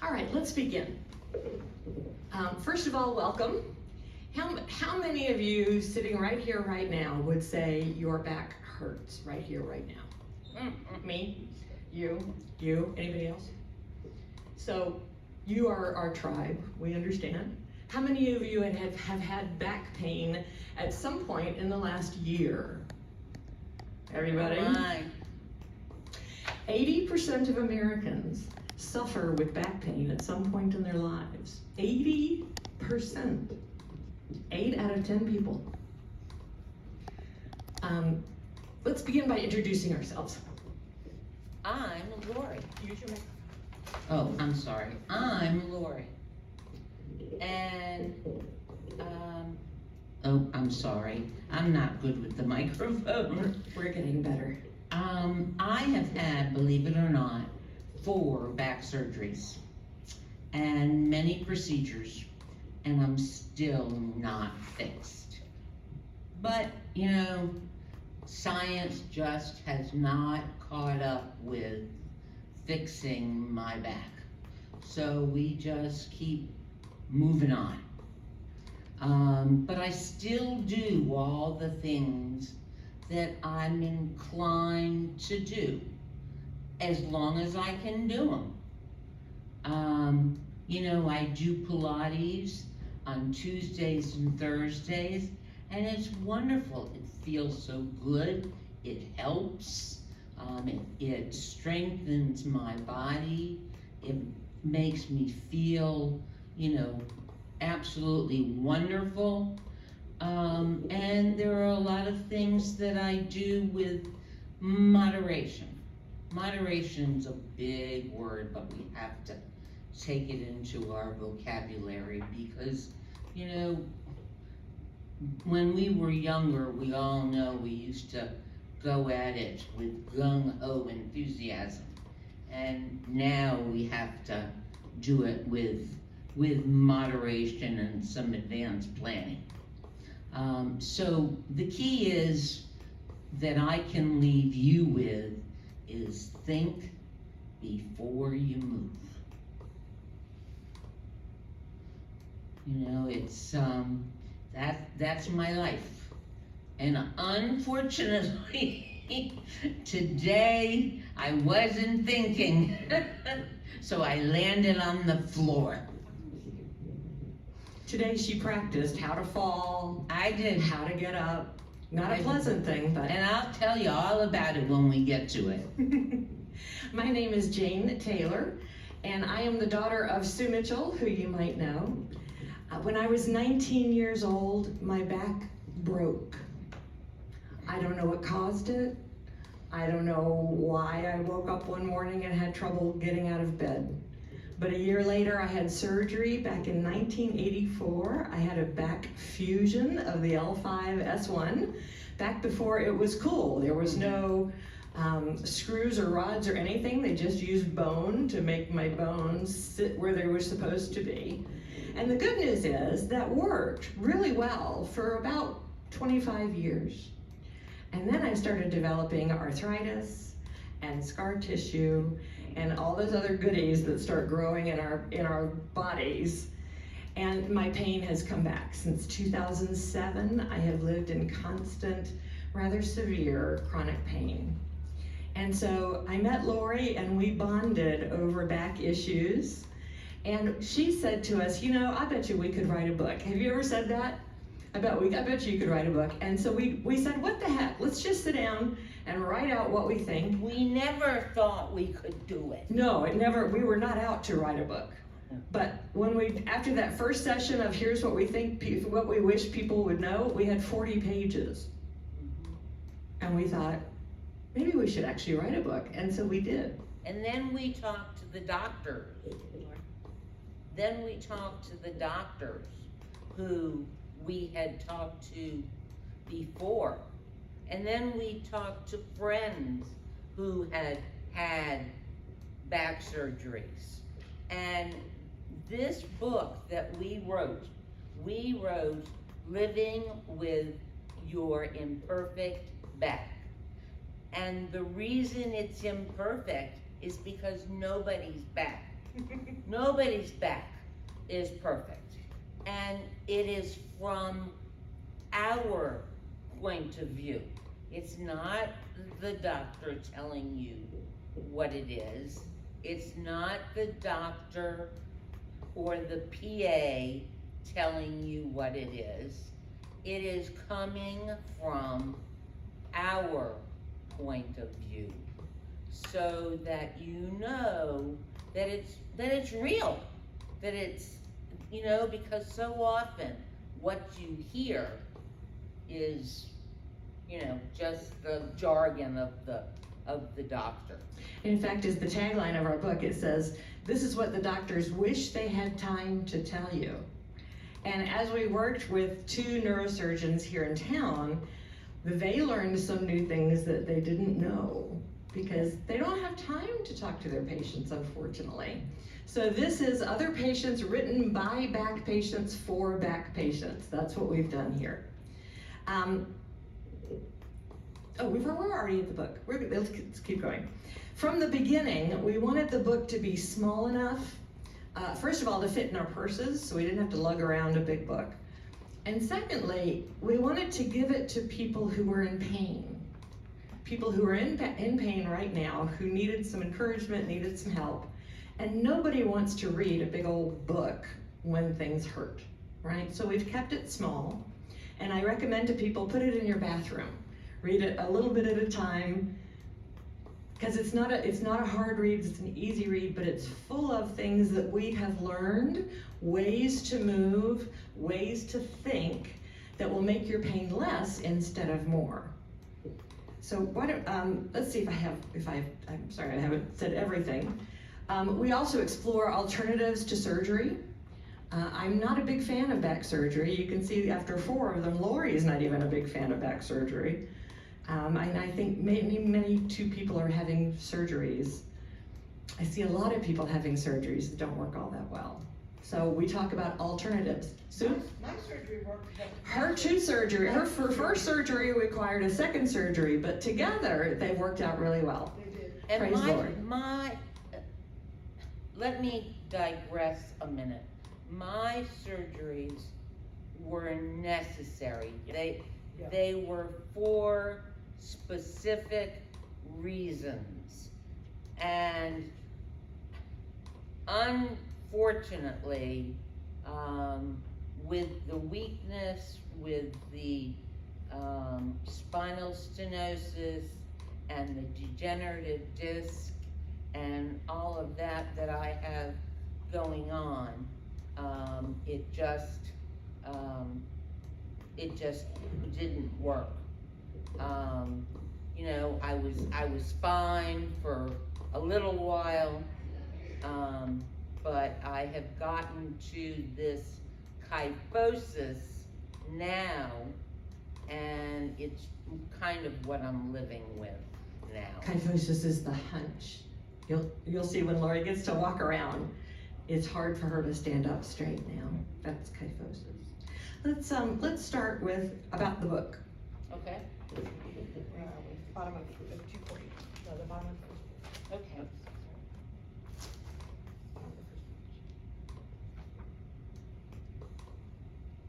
All right, let's begin. First of all, welcome. How many of you sitting right here, right now, would say your back hurts right here, right now? Me? You? Anybody else? So, you are our tribe, we understand. How many of you have had back pain at some point in the last year? Everybody? 80% of Americans suffer with back pain at some point in their lives. 80%. 8 out of 10 people. Let's begin by introducing ourselves. I'm Lori. Use your mic. Oh, I'm sorry. I'm Lori. And, oh, I'm sorry. I'm not good with the microphone. We're getting better. I have had, believe it or not, 4 back surgeries and many procedures, and I'm still not fixed. But, you know, science just has not caught up with fixing my back. So we just keep moving on. But I still do all the things that I'm inclined to do, as long as I can do them. You know, I do Pilates on Tuesdays and Thursdays, and it's wonderful. It feels so good. It helps. It strengthens my body. It makes me feel, you know, absolutely wonderful. And there are a lot of things that I do with moderation. Moderation's a big word, but we have to take it into our vocabulary because, you know, when we were younger, we all know we used to go at it with gung-ho enthusiasm. And now we have to do it with moderation and some advanced planning. So the key is that I can leave you with is think before you move. You know, it's that's my life. And unfortunately, today I wasn't thinking, so I landed on the floor. Today she practiced how to fall. I did. How to get up. Not a pleasant thing, but... And I'll tell you all about it when we get to it. My name is Jane Taylor, and I am the daughter of Sue Mitchell, who you might know. When I was 19 years old, my back broke. I don't know what caused it. I don't know why I woke up one morning and had trouble getting out of bed. But a year later, I had surgery back in 1984. I had a back fusion of the L5-S1, back before it was cool. There was no screws or rods or anything. They just used bone to make my bones sit where they were supposed to be. And the good news is that worked really well for about 25 years. And then I started developing arthritis and scar tissue and all those other goodies that start growing in our bodies. And my pain has come back. Since 2007, I have lived in constant, rather severe chronic pain. And so I met Lori and we bonded over back issues. And she said to us, you know, I bet you we could write a book. Have you ever said that? I bet you could write a book. And so we said, what the heck? Let's just sit down and write out what we think. We never thought we could do it. No, we were not out to write a book. But after that first session of here's what we think, what we wish people would know, we had 40 pages. And we thought, maybe we should actually write a book. And so we did. And then we talked to the doctors. Who we had talked to before. And then we talked to friends who had had back surgeries. And this book that we wrote Living with Your Imperfect Back. And the reason it's imperfect is because nobody's back Nobody's back is perfect. And it is from our point of view. It's not the doctor telling you what it is. It's not the doctor or the PA telling you what it is. It is coming from our point of view, so that you know that it's real, that it's, because so often what you hear is, just the jargon of the doctor. In fact, is the tagline of our book. It says, "This is what the doctors wish they had time to tell you." And as we worked with 2 neurosurgeons here in town, they learned some new things that they didn't know because they don't have time to talk to their patients, unfortunately. So this is Other Patients written by back patients for back patients. That's what we've done here. We're already at the book. Let's keep going. From the beginning, we wanted the book to be small enough, first of all, to fit in our purses, so we didn't have to lug around a big book. And secondly, we wanted to give it to people who were in pain. People who are in pain right now, who needed some encouragement, needed some help. And nobody wants to read a big old book when things hurt, right? So we've kept it small, and I recommend to people, put it in your bathroom. Read it a little bit at a time, because it's not a hard read, it's an easy read, but it's full of things that we have learned, ways to move, ways to think that will make your pain less instead of more. So why don't, let's see I'm sorry, I haven't said everything. We also explore alternatives to surgery. I'm not a big fan of back surgery. You can see after 4 of them, Lori is not even a big fan of back surgery. And I think many 2 people are having surgeries. I see a lot of people having surgeries that don't work all that well. So we talk about alternatives. Sue? My surgery worked. Her first surgery required a second surgery, but together they worked out really well. They did. And Praise the Lord. Let me digress a minute. My surgeries were necessary. They were for specific reasons. And unfortunately, with the weakness, with the spinal stenosis and the degenerative disc and all of that I have going on, it just didn't work. I was fine for a little while, but I have gotten to this kyphosis now, and it's kind of what I'm living with now. Kyphosis is the hunch. You'll see when Lori gets to walk around, it's hard for her to stand up straight now. That's kyphosis. Let's start with about the book. Okay. Bottom of 240. No, the bottom of the first page. Okay. Bottom of the first page.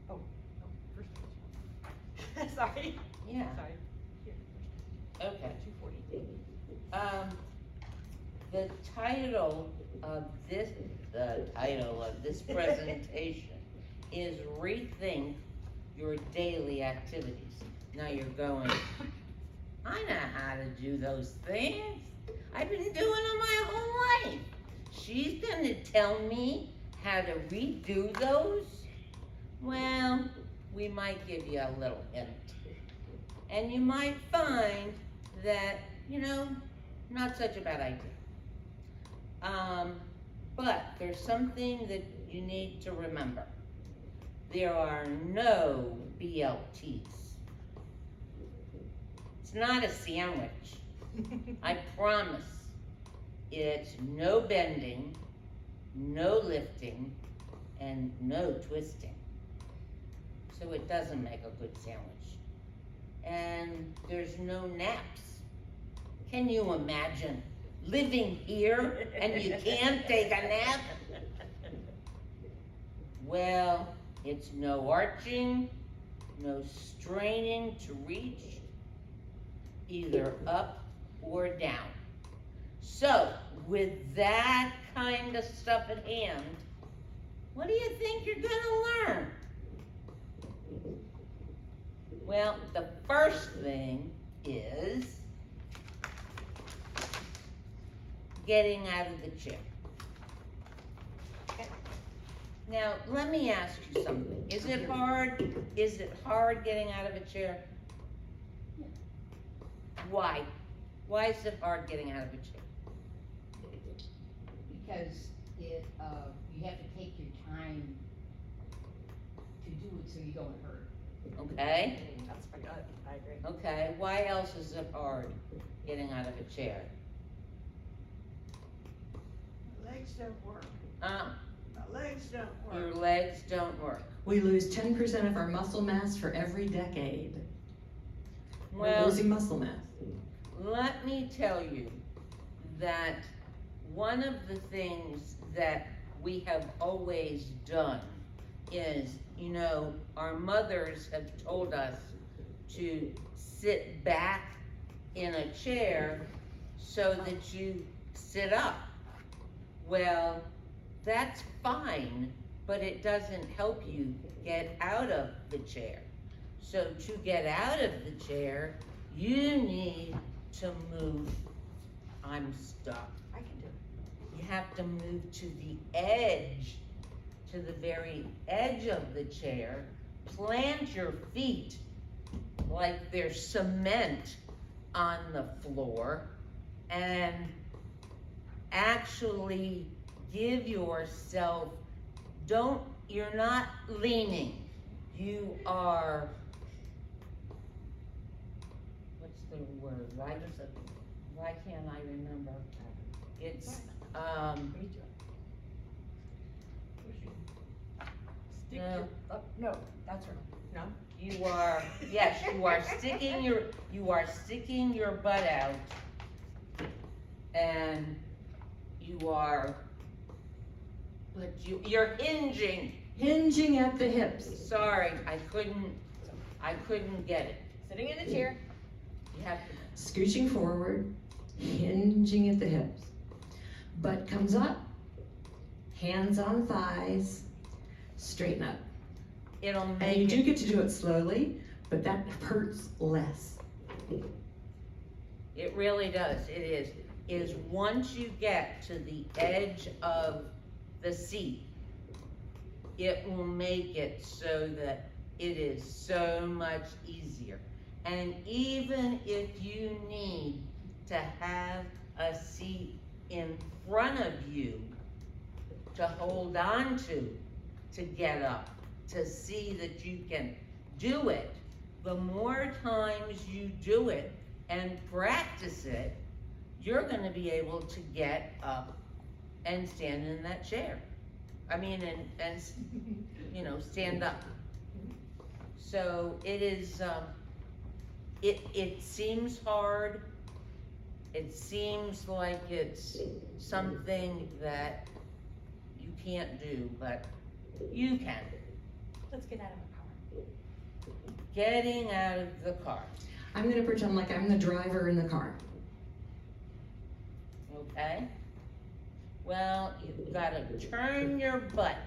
Oh, no, first page. Sorry. Yeah. Sorry. Here, Okay. 240. The title of this presentation is Rethink Your Daily Activities. Now you're going, I know how to do those things. I've been doing them my whole life. She's gonna tell me how to redo those? Well, we might give you a little hint. And you might find that, not such a bad idea. But there's something that you need to remember. There are no BLTs. It's not a sandwich. I promise. It's no bending, no lifting, and no twisting. So it doesn't make a good sandwich. And there's no naps. Can you imagine living here and you can't take a nap? Well, it's no arching, no straining to reach, either up or down. So, with that kind of stuff at hand, what do you think you're gonna learn? Well, the first thing is getting out of the chair. Now, let me ask you something. Is it hard? Is it hard getting out of a chair? Why? Why is it hard getting out of a chair? Because it, you have to take your time to do it so you don't hurt. Okay, That's pretty good, I agree. okay. Why else is it hard getting out of a chair? Legs don't work. Uh, My legs don't your work. legs don't work. We lose 10% of our muscle mass for every decade. We're Well, losing muscle mass. let me tell you that one of the things that we have always done is, you know, our mothers have told us to sit back in a chair so that you sit up. Well, that's fine, but it doesn't help you get out of the chair. So to get out of the chair, you need to move. I'm stuck. I can do it. You have to move to the edge, to the very edge of the chair. Plant your feet like there's cement on the floor and actually give yourself, you're not leaning. You are, what's the word? Why can't I remember? It's, Me too. Stick No. your, no, that's right. No? you are, yes, you are sticking your butt out. And you are, but you're hinging. Hinging at the hips. Sorry, I couldn't get it. Sitting in the chair. You have to, Scooching forward, hinging at the hips. Butt comes up, hands on thighs, straighten up. it'll And make you do it, get to do it slowly, but that hurts less. it really does, it is once you get to the edge of the seat, it will make it so that it is so much easier. And even if you need to have a seat in front of you to hold on to get up, to see that you can do it, the more times you do it and practice it, you're gonna be able to get up and stand in that chair. I mean, and you know, stand up. So it is, it seems hard. It seems like it's something that you can't do, but you can. Let's get out of the car. Getting out of the car, I'm gonna pretend like I'm the driver in the car. okay? Well, you've gotta turn your butt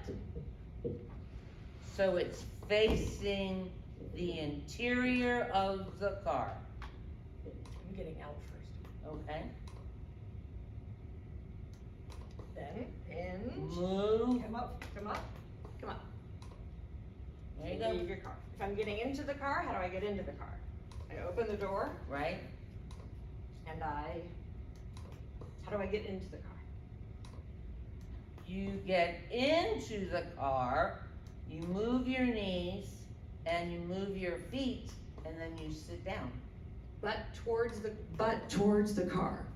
so it's facing the interior of the car, I'm getting out first. okay? Then hinge. Move, Come up, come up, come up. there you go, Leave your car. If I'm getting into the car, how do I get into the car? I open the door right? and how do I get into the car? You get into the car, you move your knees, and you move your feet, and then you sit down. Butt towards the car,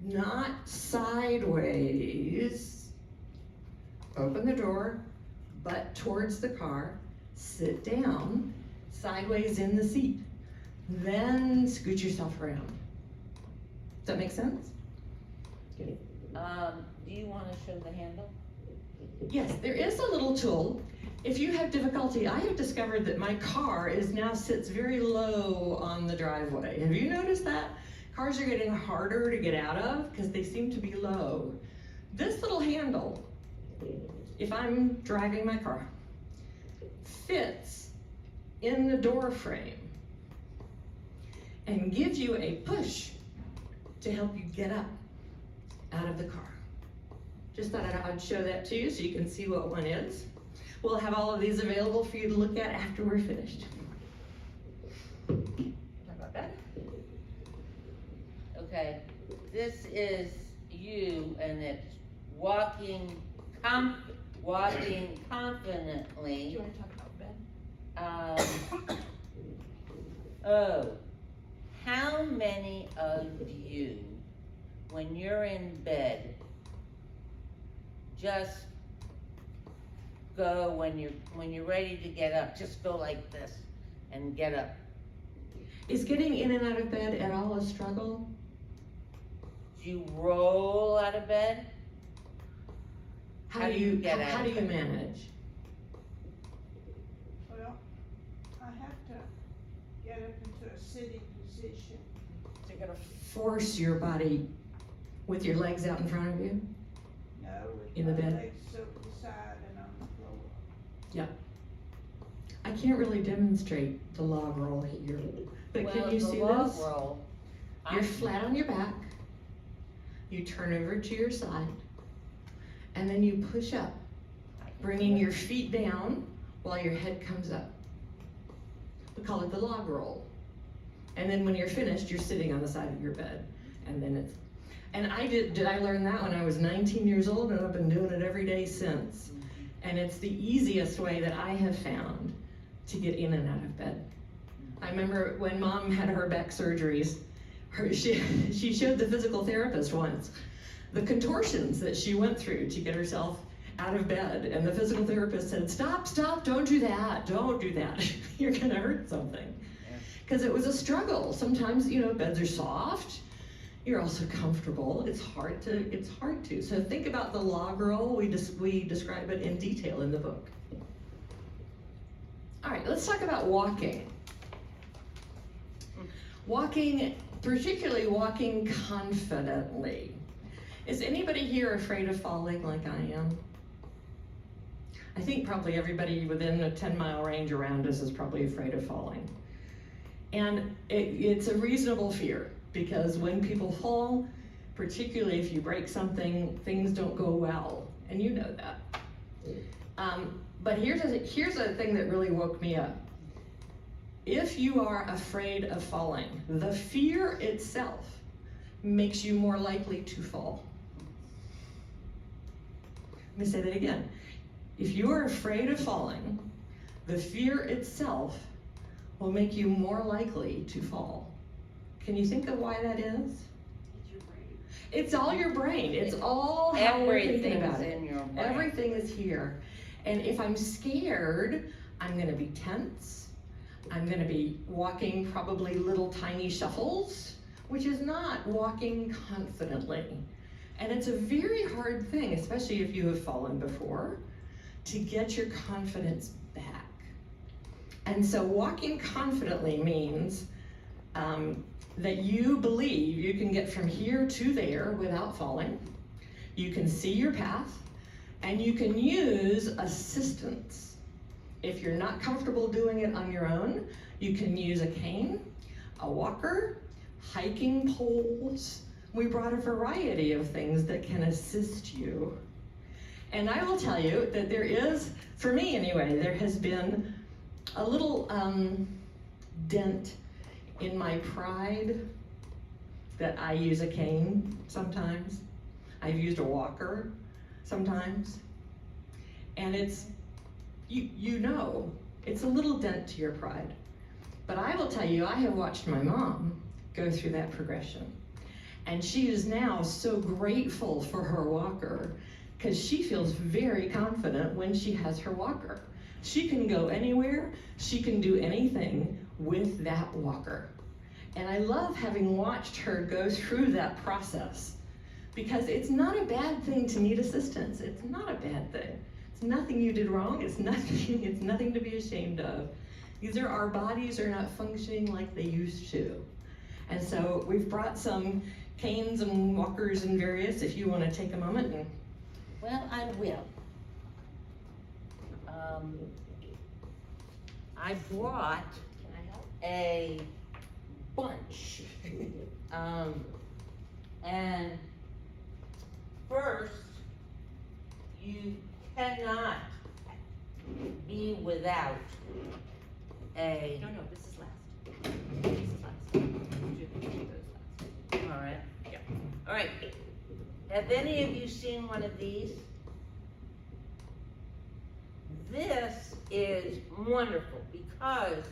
not sideways. Open the door, butt towards the car, sit down, sideways in the seat. Then scoot yourself around. Does that make sense? Do you wanna show the handle? Yes, there is a little tool. If you have difficulty, I have discovered that my car now sits very low on the driveway. Have you noticed that? Cars are getting harder to get out of because they seem to be low. This little handle, if I'm driving my car, fits in the door frame and gives you a push to help you get up out of the car. Just thought I'd show that to you so you can see what one is. We'll have all of these available for you to look at after we're finished. How about that? Okay, this is you, and it's walking Do confidently. you wanna talk about Ben? Oh, how many of you, when you're in bed, just go when you're ready to get up, just go like this and get up? Is getting in and out of bed at all a struggle? Do you roll out of bed? How do you get out How of do you bed? manage? Well, I have to get up into a sitting position. So you're gonna, Force your body with your legs out in front of you? No, with In the my bed? legs over the side and on the floor. I can't really demonstrate the log roll here, but can you see Well, the log this? roll. You're flat on your back, you turn over to your side, and then you push up, bringing your feet down while your head comes up. We call it the log roll. And then when you're finished, you're sitting on the side of your bed, and then I learned that when I was 19 years old, and I've been doing it every day since. And it's the easiest way that I have found to get in and out of bed. I remember when Mom had her back surgeries, she showed the physical therapist once the contortions that she went through to get herself out of bed. And the physical therapist said, stop, don't do that, you're gonna hurt something. Because it was a struggle. Sometimes, beds are soft, you're also comfortable, it's hard to. So think about the log roll, we describe it in detail in the book. All right, let's talk about walking. Walking, particularly walking confidently. Is anybody here afraid of falling like I am? I think probably everybody within a 10-mile range around us is probably afraid of falling. And it's a reasonable fear, because when people fall, particularly if you break something, things don't go well, and you know that. But here's a thing that really woke me up. If you are afraid of falling, the fear itself makes you more likely to fall. Let me say that again. If you are afraid of falling, the fear itself will make you more likely to fall. Can you think of why that is? It's your brain. It's all your brain. It's all how we're thinking about Everything's it. in your brain. Everything is here. And if I'm scared, I'm gonna be tense. I'm gonna be walking probably little tiny shuffles, which is not walking confidently. And it's a very hard thing, especially if you have fallen before, to get your confidence back. And so walking confidently means that you believe you can get from here to there without falling. You can see your path, and you can use assistance. If you're not comfortable doing it on your own, you can use a cane, a walker, hiking poles. We brought a variety of things that can assist you. And I will tell you that there is, for me anyway, there has been a little dent in my pride that I use a cane sometimes. I've used a walker sometimes. And it's, it's a little dent to your pride. But I will tell you, I have watched my mom go through that progression. And she is now so grateful for her walker, because she feels very confident when she has her walker. She can go anywhere, she can do anything with that walker. And I love having watched her go through that process, because it's not a bad thing to need assistance. It's not a bad thing. It's nothing you did wrong. It's nothing to be ashamed of. Either our bodies are not functioning like they used to. And so we've brought some canes and walkers and various, if you want to take a moment and. Well, I will. I brought Can I help? a bunch. And first, you cannot be without a. No, this is last. This is last. Do those last. All right. Yeah. All right. Have any of you seen one of these? This is wonderful because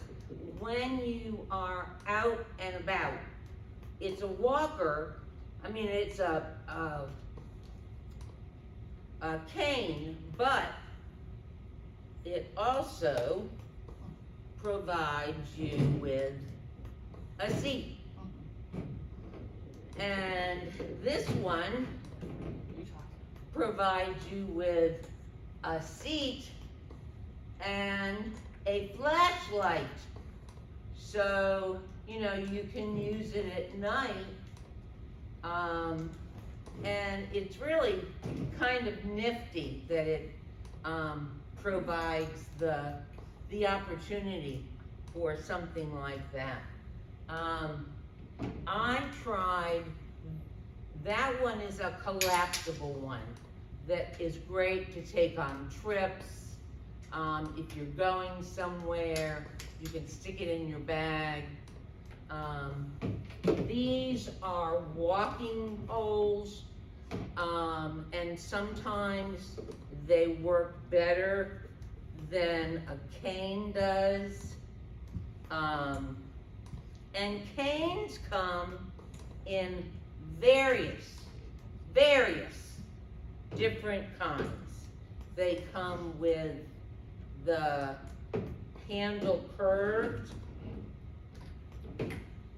when you are out and about, it's a walker. I mean, it's a cane, but it also provides you with a seat. And this one provides you with a seat and a flashlight. So, you know, you can use it at night. And it's really kind of nifty that it provides the opportunity for something like that. I tried, that one is a collapsible one that is great to take on trips. If you're going somewhere, you can stick it in your bag. These are walking poles, and sometimes they work better than a cane does. And canes come in various different kinds. They come with the handle curved.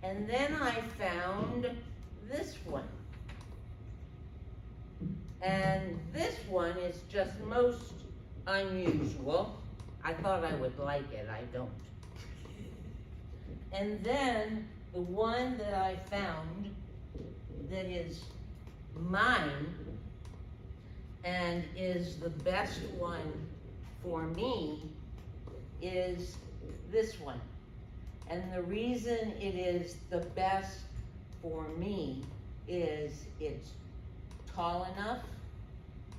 And then I found this one. And this one is just most unusual. I thought I would like it, I don't. And then the one that I found that is mine and is the best one for me is this one. And the reason it is the best for me is it's tall enough,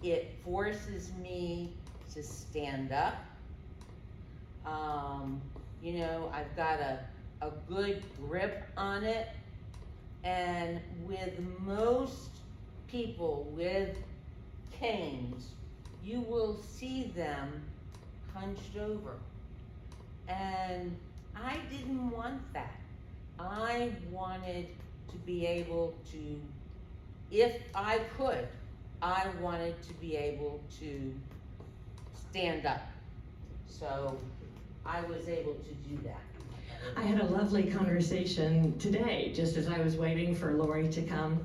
it forces me to stand up. You know, I've got a good grip on it, and with most people with canes, you will see them hunched over. And I didn't want that. I wanted to be able to, if I could, I wanted to be able to stand up. So I was able to do that. I had a lovely conversation today, just as I was waiting for Lori to come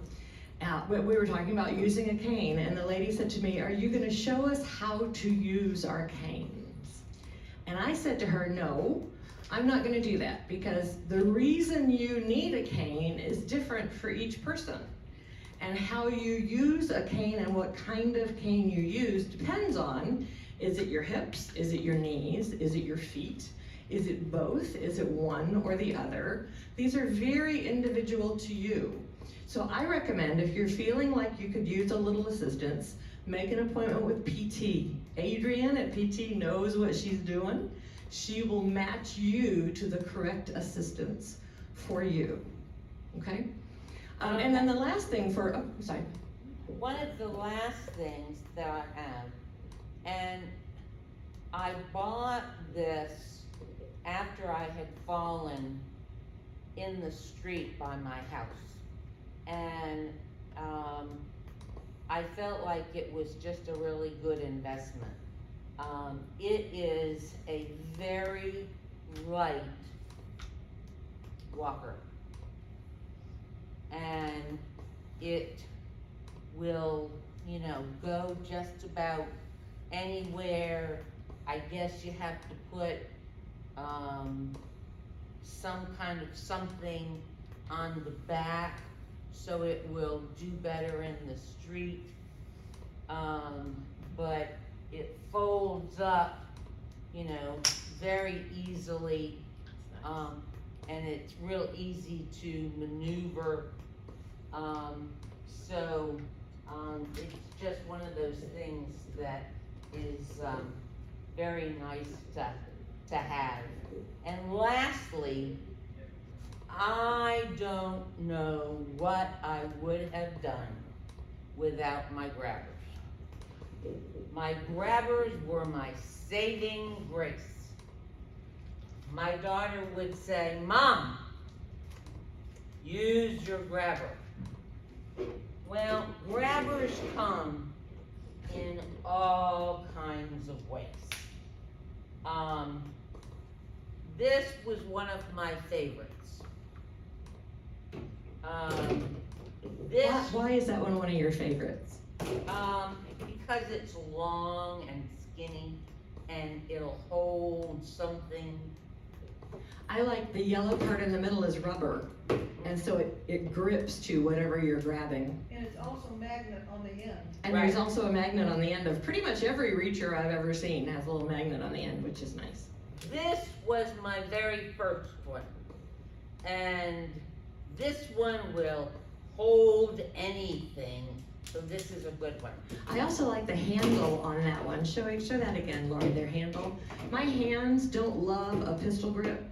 out. We were talking about using a cane, and the lady said to me, "Are you going to show us how to use our canes?" And I said to her, "No, I'm not going to do that, because the reason you need a cane is different for each person. And how you use a cane and what kind of cane you use depends on, is it your hips? Is it your knees? Is it your feet? Is it both? Is it one or the other? These are very individual to you. So I recommend, if you're feeling like you could use a little assistance, make an appointment with PT. Adrienne at PT knows what she's doing. She will match you to the correct assistance for you, okay? And then the last thing for, oh, sorry. One of the last things that I have, and I bought this after I had fallen in the street by my house. And I felt like it was just a really good investment. It is a very light walker. And it will, go just about anywhere. I guess you have to put, some kind of something on the back so it will do better in the street. But it folds up, very easily, and it's real easy to maneuver. It's just one of those things that is, very nice to have. And lastly, I don't know what I would have done without my grabbers. My grabbers were my saving grace. My daughter would say, "Mom, use your grabber." Well, grabbers come in all kinds of ways. This was one of my favorites. Why is that one of your favorites? Because it's long and skinny and it'll hold something. I like the yellow part in the middle is rubber, and so it grips to whatever you're grabbing. And it's also magnet on the end. And there's also a magnet on the end of pretty much every reacher I've ever seen has a little magnet on the end, which is nice. This was my very first one. And this one will hold anything, so this is a good one. I also like the handle on that one. Show that again, Lori, their handle. My hands don't love a pistol grip,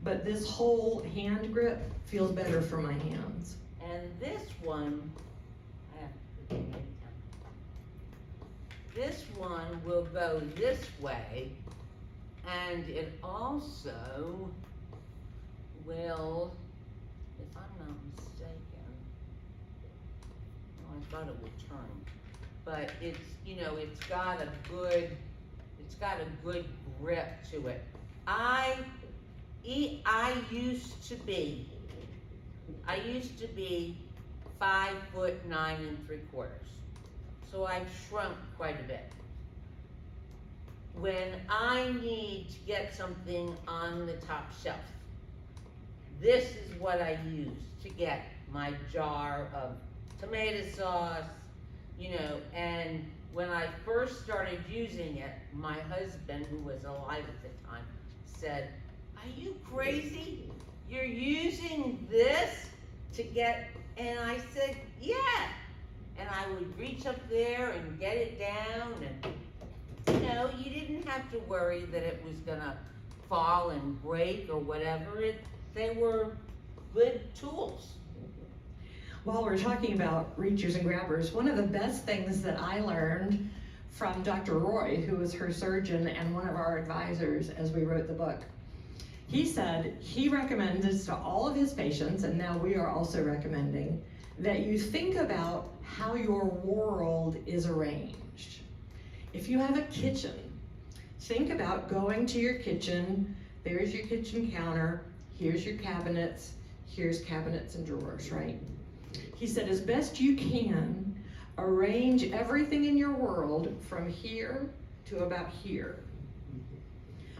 but this whole hand grip feels better for my hands. And this one, I have to put it down. This one will go this way, and it also will, if I'm not mistaken, I thought it would turn, but it's, it's got a good grip to it. I used to be 5'9¾", so I've shrunk quite a bit. When I need to get something on the top shelf, this is what I use to get my jar of tomato sauce, and when I first started using it, my husband, who was alive at the time, said, "Are you crazy? You're using this to get," and I said, "Yeah." And I would reach up there and get it down, and you didn't have to worry that it was gonna fall and break or whatever. They were good tools. While we're talking about reachers and grabbers, one of the best things that I learned from Dr. Roy, who was her surgeon and one of our advisors as we wrote the book, he said he recommends this to all of his patients, and now we are also recommending that you think about how your world is arranged. If you have a kitchen, think about going to your kitchen. There's your kitchen counter, here's your cabinets, here's cabinets and drawers, right? He said, as best you can, arrange everything in your world from here to about here,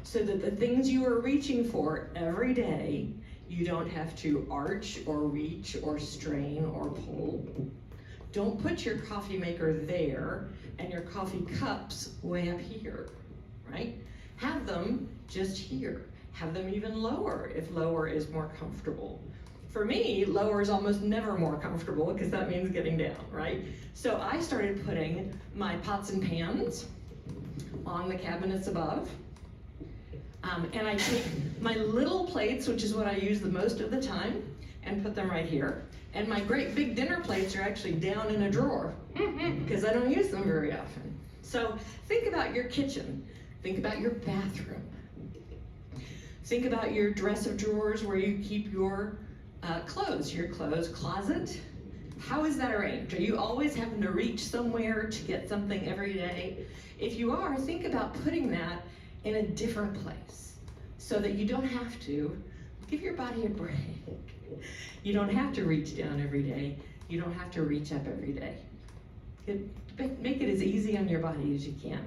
so that the things you are reaching for every day, you don't have to arch or reach or strain or pull. Don't put your coffee maker there and your coffee cups way up here, right? Have them just here. Have them even lower if lower is more comfortable. For me, lower is almost never more comfortable because that means getting down, right? So I started putting my pots and pans on the cabinets above. And I take my little plates, which is what I use the most of the time, and put them right here. And my great big dinner plates are actually down in a drawer because I don't use them very often. So think about your kitchen. Think about your bathroom. Think about your dresser of drawers where you keep your clothes closet. How is that arranged? Are you always having to reach somewhere to get something every day? If you are, think about putting that in a different place so that you don't have to. Give your body a break. You don't have to reach down every day. You don't have to reach up every day. Make it as easy on your body as you can.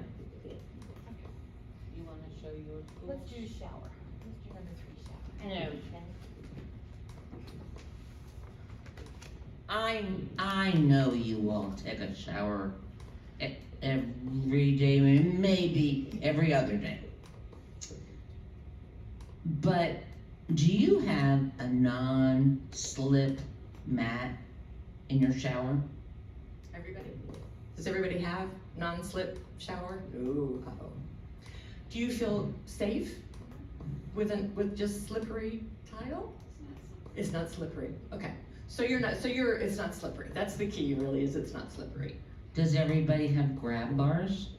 You wanna show your tools? Let's do shower. Let's do number 3 shower. No. I know you all take a shower every day, maybe every other day. But do you have a non-slip mat in your shower? Everybody? Does everybody have non-slip shower? Ooh, uh-oh. Do you feel safe with just slippery tile? It's not slippery. Okay. So it's not slippery. That's the key, really, is it's not slippery. Does everybody have grab bars?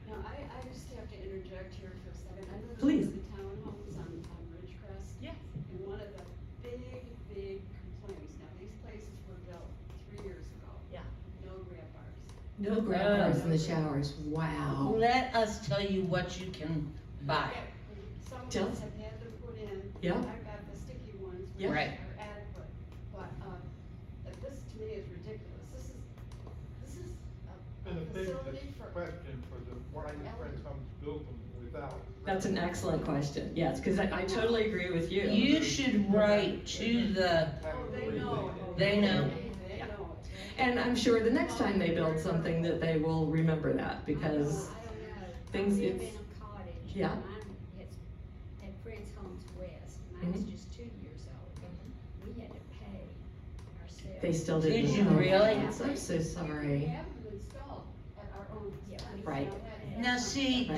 No, I just have to interject here for a second. I live Please. in the townhomes on Ridgecrest. Yeah. And one of the big complaints, now these places were built 3 years ago. Yeah. No grab bars. No grab bars in the showers. Wow. Let us tell you what you can buy. Some of Tell us us. have had them put in. Yeah. I've got the sticky ones, which Yeah. are Right. adequate. But, this to me is ridiculous. This is a And the big facility for. question for the, why the Friends Homes built them without. That's an excellent question. Yes, because I totally agree with you. You should write to the, Oh, they know. They know. They know. And I'm sure the next time they build something that they will remember that because things, I live it's, in a cottage. yeah. Mine is at Fred's Homes West. Mine was Mhm. just 2 years old. We had to pay ourselves. They still didn't. Did you know. really? I'm so sorry. We have them installed at our own Yeah, expense. Right. now see,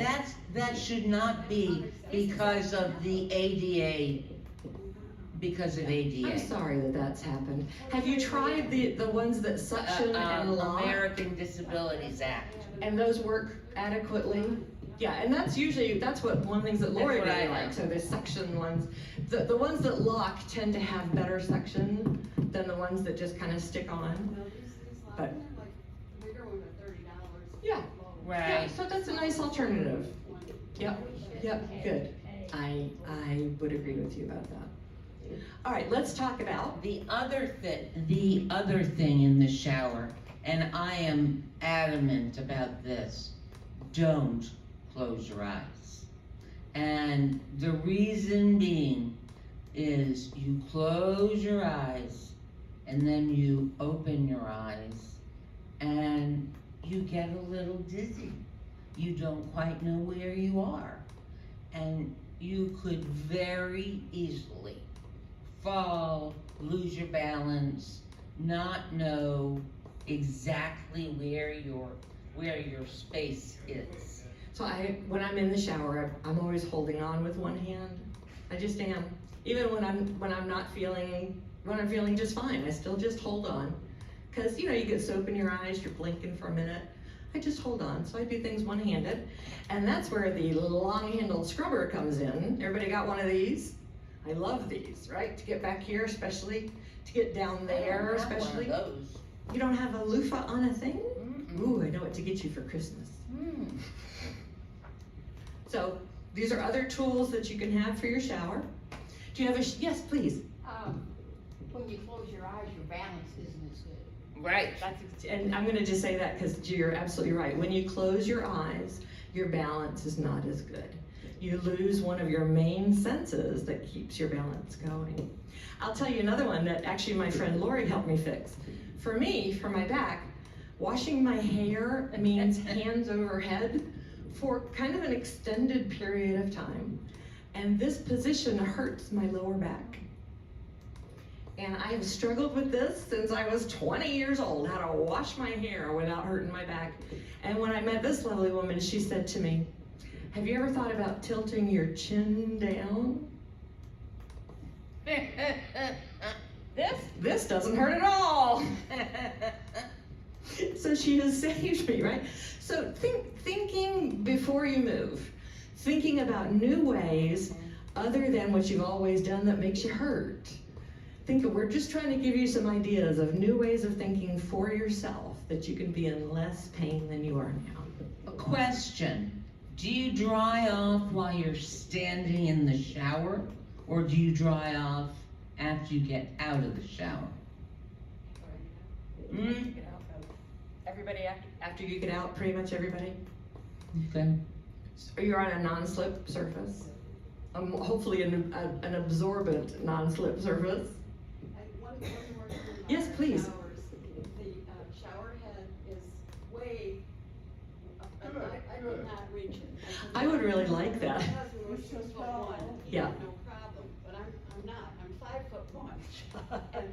that should not be because of the ADA, because of ADA. I'm sorry that that's happened. Have you tried the ones that suction and lock? American Disabilities Act. And those work adequately? Yeah, and that's what one of the things that Lori That's what really I likes, so the suction ones. The ones that lock tend to have better suction than the ones that just kind of stick on. No, these lots, But- like, the bigger ones are $30. Yeah. Yeah, Right. so that's a nice alternative. Yep, We yep, had good. to pay. I would agree with you about that. All right, let's talk about, The other thing in the shower, and I am adamant about this, don't close your eyes. And the reason being is you close your eyes and then you open your eyes and you get a little dizzy. You don't quite know where you are. And you could very easily fall, lose your balance, not know exactly where your space is. so when I'm in the shower, I'm always holding on with one hand. I just am. Even when I'm feeling just fine, I still just hold on. Cause you get soap in your eyes, you're blinking for a minute. I just hold on, so I do things one-handed. And that's where the long-handled scrubber comes in. Everybody got one of these? I love these, right? To get back here especially, to get down there especially. I don't have one of those. You don't have a loofah on a thing? Mm-mm. Ooh, I know what to get you for Christmas. Mm. So these are other tools that you can have for your shower. Do you have yes, please. When you close your eyes, your balance isn't as good. Right. And I'm gonna just say that because you're absolutely right. When you close your eyes, your balance is not as good. You lose one of your main senses that keeps your balance going. I'll tell you another one that actually my friend Lori helped me fix. For me, for my back, washing my hair means hands over head for kind of an extended period of time. And this position hurts my lower back. And I have struggled with this since I was 20 years old, how to wash my hair without hurting my back. And when I met this lovely woman, she said to me, have you ever thought about tilting your chin down? This doesn't hurt at all. So she has saved me, right? So thinking before you move, thinking about new ways other than what you've always done that makes you hurt. We're just trying to give you some ideas of new ways of thinking for yourself that you can be in less pain than you are now. A question. Do you dry off while you're standing in the shower, or do you dry off after you get out of the shower? Hmm? Everybody after you get out, pretty much everybody? Okay. You're on a non-slip surface? Hopefully an absorbent non-slip surface. One more thing about Yes, our please. showers. The shower head is way, I could not reach it. I would really like that. My husband was 6'1", he Yeah. had no problem, but I'm not, I'm 5'1". And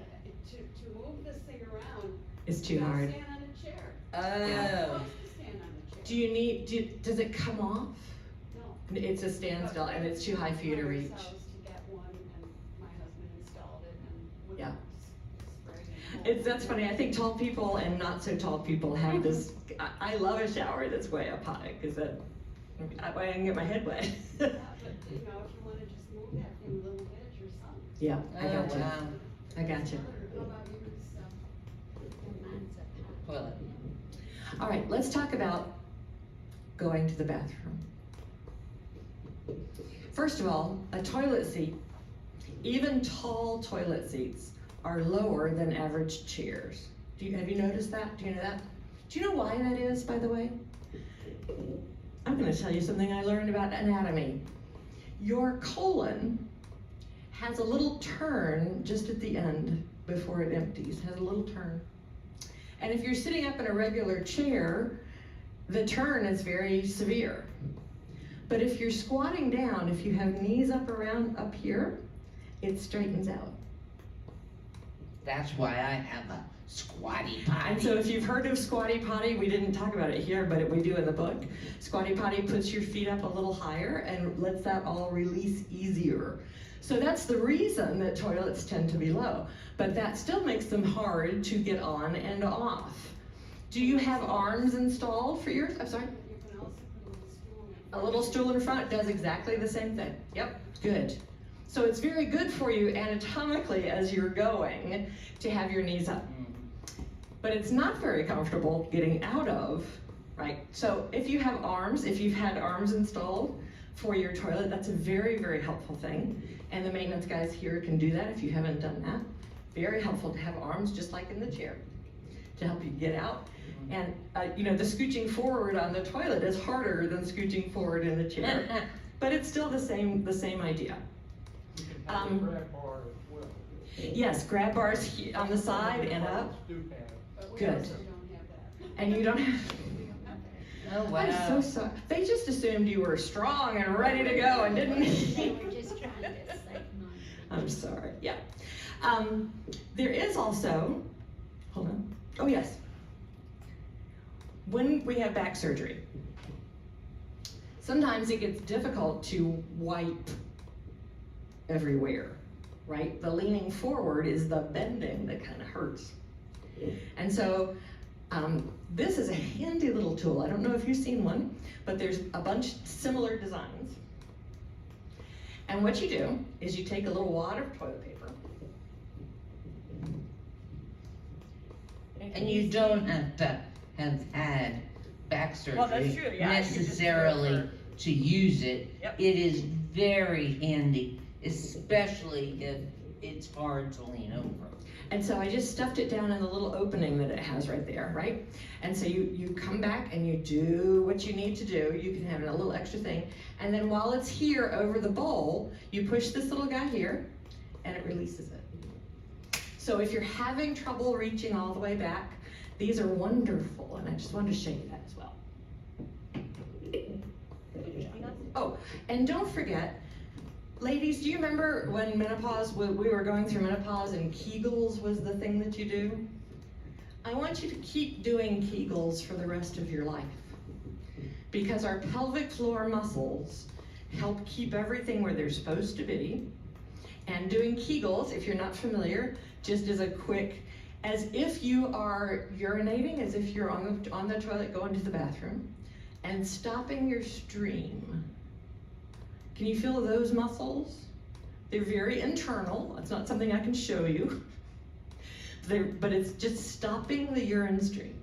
to move this thing around. It's too you gotta hard. stand on a chair. Oh. You're supposed to stand on a chair. Do you need, does it come off? No. It's a standstill and it's too high for you to My reach. mother's house to get one, and my husband installed it and Yeah. wouldn't spray it. That's funny. I think tall people and not so tall people have this. I love a shower that's way up high because that way I can get my head wet. Yeah, but if you wanna just move that thing a little bit, your son. Yeah, I got you. Wow. I got you. How about yours? Mine's a Toilet. All right, let's talk about going to the bathroom. First of all, a toilet seat, even tall toilet seats, are lower than average chairs. Have you noticed that? Do you know that? Do you know why that is, by the way? I'm gonna tell you something I learned about anatomy. Your colon has a little turn just at the end before it empties, has a little turn. And if you're sitting up in a regular chair, the turn is very severe. But if you're squatting down, if you have knees up here, it straightens out. That's why I have a squatty potty. And so if you've heard of squatty potty, we didn't talk about it here, but we do in the book. Squatty potty puts your feet up a little higher and lets that all release easier. So that's the reason that toilets tend to be low, but that still makes them hard to get on and off. Do you have arms installed for yours? I'm sorry? You can also put a little stool in. A little stool in front does exactly the same thing. Yep, good. So it's very good for you anatomically as you're going to have your knees up. But it's not very comfortable getting out of, right? So if you have arms, if you've had arms installed for your toilet, that's a very, very helpful thing. And the maintenance guys here can do that if you haven't done that. Very helpful to have arms just like in the chair to help you get out. And the scooching forward on the toilet is harder than scooching forward in the chair, but it's still the same idea. You can have a grab bar as well. Yes, grab bars on the side and up. Do have. But we Good. also don't have that. And you don't have, We don't have that. Oh, wow. I'm so sorry. They just assumed you were strong and ready to go and didn't. They were just trying to save money. I'm sorry, yeah. There is also, hold on, oh yes. When we have back surgery, sometimes it gets difficult to wipe everywhere, right? The leaning forward is the bending that kind of hurts. And so this is a handy little tool. I don't know if you've seen one, but there's a bunch similar designs. And what you do is you take a little wad of toilet paper. And you don't have to have had back surgery Well, that's true, yeah, you can just do it necessarily to use it. Yep. It is very handy, especially if it's hard to lean over. And so I just stuffed it down in the little opening that it has right there, right? And so you come back and you do what you need to do. You can have a little extra thing. And then while it's here over the bowl, you push this little guy here and it releases it. So if you're having trouble reaching all the way back, these are wonderful. And I just wanted to show you that as well. Oh, and don't forget, ladies, do you remember when menopause, we were going through menopause and Kegels was the thing that you do? I want you to keep doing Kegels for the rest of your life. Because our pelvic floor muscles help keep everything where they're supposed to be. And doing Kegels, if you're not familiar, just as a quick, as if you are urinating, as if you're on the toilet going to the bathroom, and stopping your stream. Can you feel those muscles? They're very internal. It's not something I can show you. But it's just stopping the urine stream.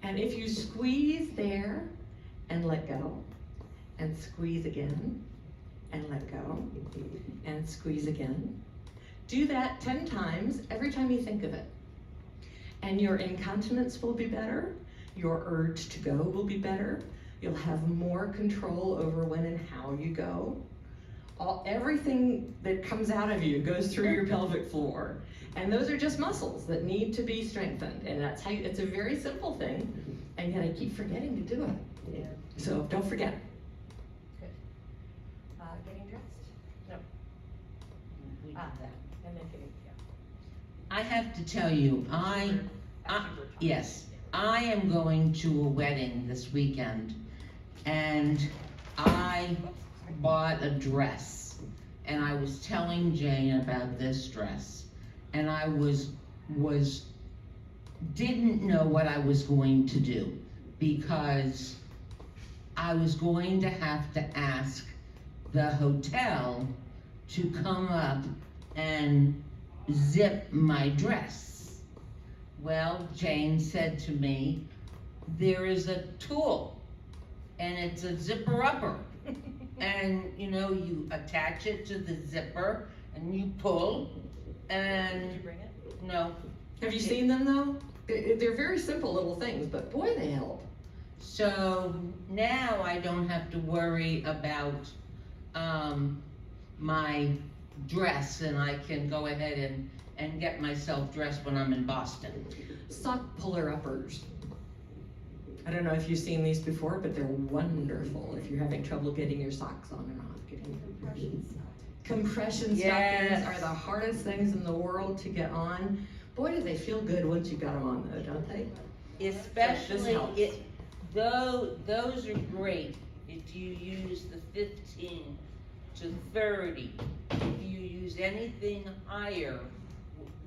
And if you squeeze there and let go, and squeeze again, and let go, and squeeze again, do that 10 times every time you think of it. And your incontinence will be better, your urge to go will be better, you'll have more control over when and how you go. Everything that comes out of you goes through your pelvic floor. And those are just muscles that need to be strengthened. And that's how it's a very simple thing, and yet I keep forgetting to do it. Yeah. So don't forget. Getting dressed? No. We did Ah. that. And then getting, yeah. I have to tell you, After we're talking. yes, I am going to a wedding this weekend, and I bought a dress, and I was telling Jane about this dress, and I didn't know what I was going to do, because I was going to have to ask the hotel to come up and zip my dress. Well, Jane said to me, there is a tool, and it's a zipper upper. And you attach it to the zipper and you pull, and Did you bring it? no. Have you seen them though? They're very simple little things, but boy, they help. So now I don't have to worry about my dress, and I can go ahead and get myself dressed when I'm in Boston. Sock puller uppers. I don't know if you've seen these before, but they're wonderful if you're having trouble getting your socks on and off. Compression Yes. stockings are the hardest things in the world to get on. Boy, do they feel good once you got them on though, don't they? Especially helps. those are great if you use the 15 to 30. If you use anything higher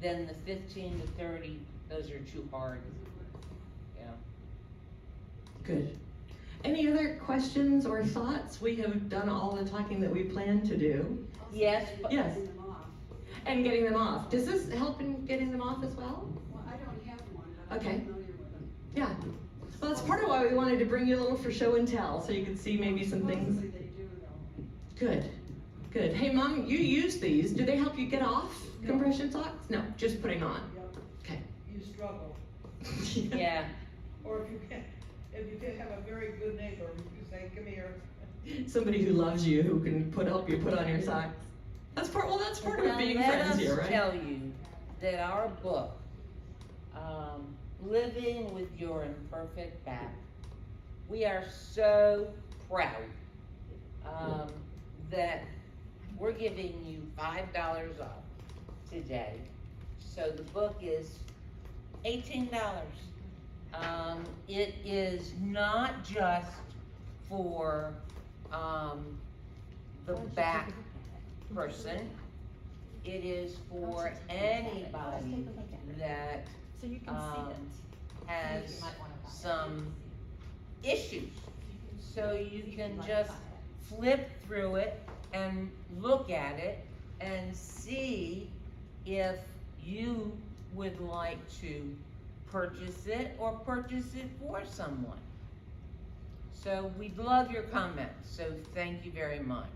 than the 15 to 30, those are too hard. Yeah. Good. Any other questions or thoughts? We have done all the talking that we planned to do. Yes, but Yes. And getting them off. Does this help in getting them off as well? Well, I don't have one, but Okay. I'm familiar with them. Yeah. Well, that's part of why we wanted to bring you a little for show and tell, so you could see maybe some things. Supposedly they do though. Good. Good. Hey, Mom, you use these. Do they help you get off No. compression socks? No, just putting on. Yep. Okay. You struggle. yeah. Or if you can have a very good neighbor, you say, come here. Somebody who loves you, who can help you put on your socks. That's part of Now, being let friends us here, right? tell you that our book, Living with Your Imperfect Back, we are so proud that we're giving you $5 off today. So the book is $18. It is not just for the back person. It is for anybody that So you can see it. has some issues. So you can just flip through it and look at it and see if you would like to purchase it or purchase it for someone. So we'd love your comments, so thank you very much.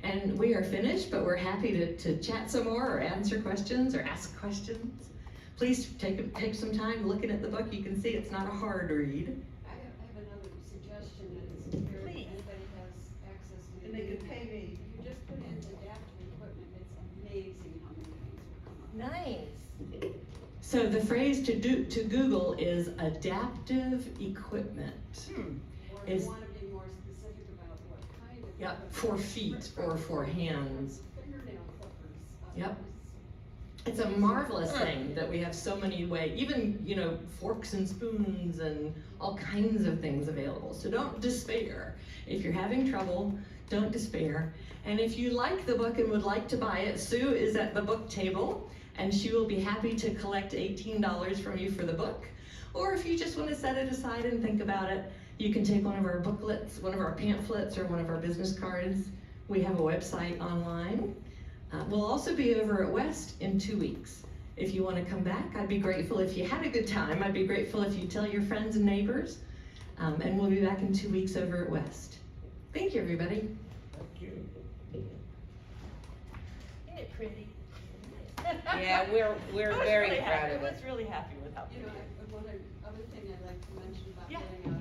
And we are finished, but we're happy to chat some more or answer questions or ask questions. Please take some time looking at the book. You can see it's not a hard read. I have another suggestion that is here, if Please. anybody has access to the And they could internet. pay me. You just put in adaptive equipment, it's amazing how many things will come up. Nice. So the phrase to Google is adaptive equipment. Or if Is- you wanna be more specific about what kind of. Yep, equipment. for feet or for hands. Fingernail clippers. Yep. It's a marvelous thing that we have so many even, forks and spoons and all kinds of things available. So don't despair. If you're having trouble, don't despair. And if you like the book and would like to buy it, Sue is at the book table and she will be happy to collect $18 from you for the book. Or if you just want to set it aside and think about it, you can take one of our booklets, one of our pamphlets, or one of our business cards. We have a website online. We'll also be over at West in 2 weeks. If you want to come back, I'd be grateful if you had a good time. I'd be grateful if you tell your friends and neighbors. And we'll be back in 2 weeks over at West. Thank you, everybody. Thank you. Isn't it pretty? Yeah, we're I was very really proud happy. of I it. was really happy with how You they know, did. other thing I'd like to mention about Yeah. getting